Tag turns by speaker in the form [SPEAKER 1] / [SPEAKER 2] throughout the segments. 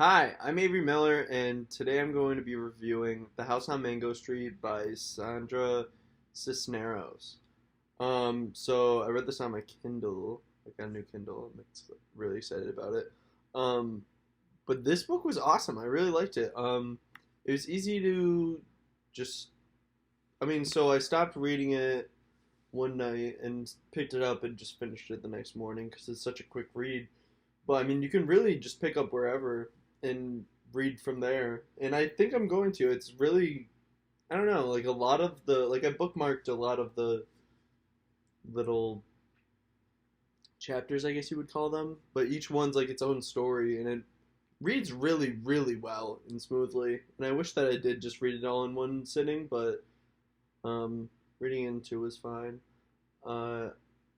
[SPEAKER 1] Hi, I'm Avery Miller, and today I'm going to be reviewing The House on Mango Street by Sandra Cisneros. So I read this on my Kindle. I got a new Kindle. I'm really excited about it. Um, but this book was awesome. I really liked it. It was easy to just. So I stopped reading it one night and picked it up and just finished it the next morning because it's such a quick read. But you can really just pick up wherever and read from there. And I think I'm going to. It's really, I don't know, like a lot of I bookmarked a lot of the little chapters, I guess you would call them. But each one's like its own story, and it reads really, really well and smoothly. And I wish that I did just read it all in one sitting, but um, reading into was fine. Uh,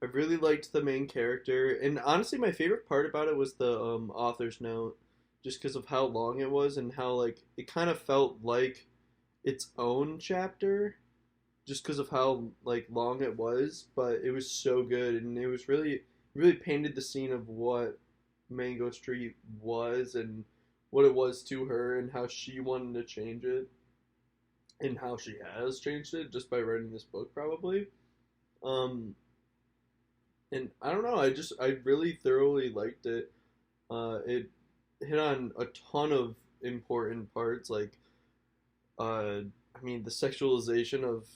[SPEAKER 1] I really liked the main character, and honestly, my favorite part about it was the author's note, just because of how long it was and how like it kind of felt like its own chapter, just because of how like long it was. But it was so good, and it was really painted the scene of what Mango Street was and what it was to her, and how she wanted to change it, and how she has changed it just by writing this book, probably. Um, and I don't know. I really thoroughly liked it. It hit on a ton of important parts, like the sexualization of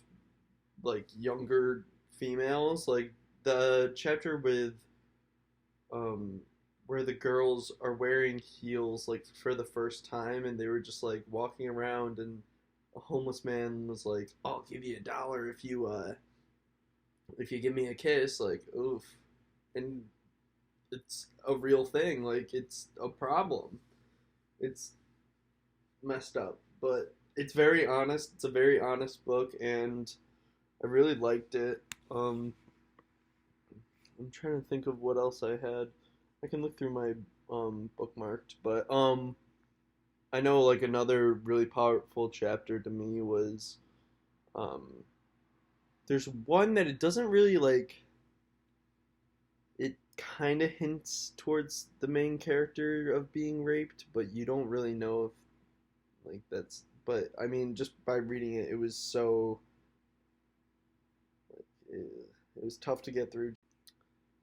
[SPEAKER 1] like younger females, like the chapter with um where the girls are wearing heels like for the first time, and they were just like walking around, and a homeless man was like, "I'll give you $1 if you give me a kiss." Like, oof. And it's a real thing. Like, it's a problem. It's messed up, but it's very honest. It's a very honest book, and I really liked it. I'm trying to think of what else I had. I can look through my bookmarked, but I know like another really powerful chapter to me was um, there's one that it doesn't really like. It kind of hints towards the main character of being raped, but you don't really know if like that's. But just by reading it, it was so it was tough to get through.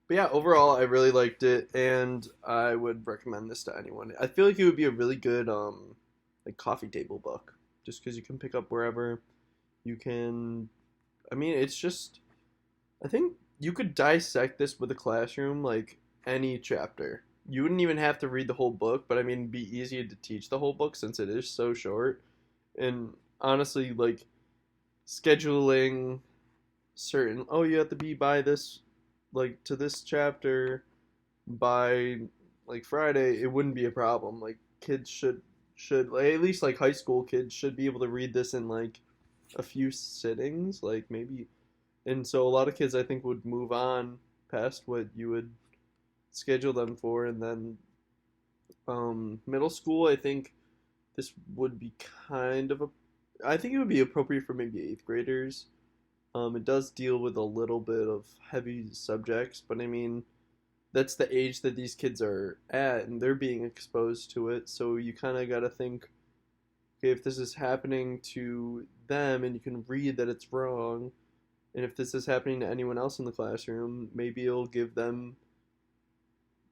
[SPEAKER 1] But yeah, overall, I really liked it, and I would recommend this to anyone. I feel like it would be a really good like coffee table book, just because you can pick up wherever. You can. It's just. I think you could dissect this with a classroom, like any chapter. You wouldn't even have to read the whole book, but it'd be easy to teach the whole book since it is so short. And honestly, like scheduling certain, oh, you have to be by this, like to this chapter by like Friday, it wouldn't be a problem. Like kids should like, at least like high school kids should be able to read this in like a few sittings, like maybe. And so a lot of kids I think would move on past what you would schedule them for, and then middle school, I think this would be kind of a I think it would be appropriate for maybe eighth graders. It does deal with a little bit of heavy subjects, but that's the age that these kids are at, and they're being exposed to it. So you kind of got to think, okay, if this is happening to them, and you can read that it's wrong, and if this is happening to anyone else in the classroom, maybe it'll give them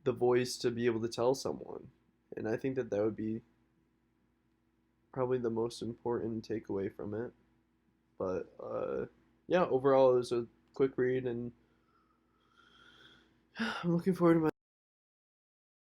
[SPEAKER 1] the voice to be able to tell someone. And I think that that would be probably the most important takeaway from it. But yeah, overall, it was a quick read, and I'm looking forward to my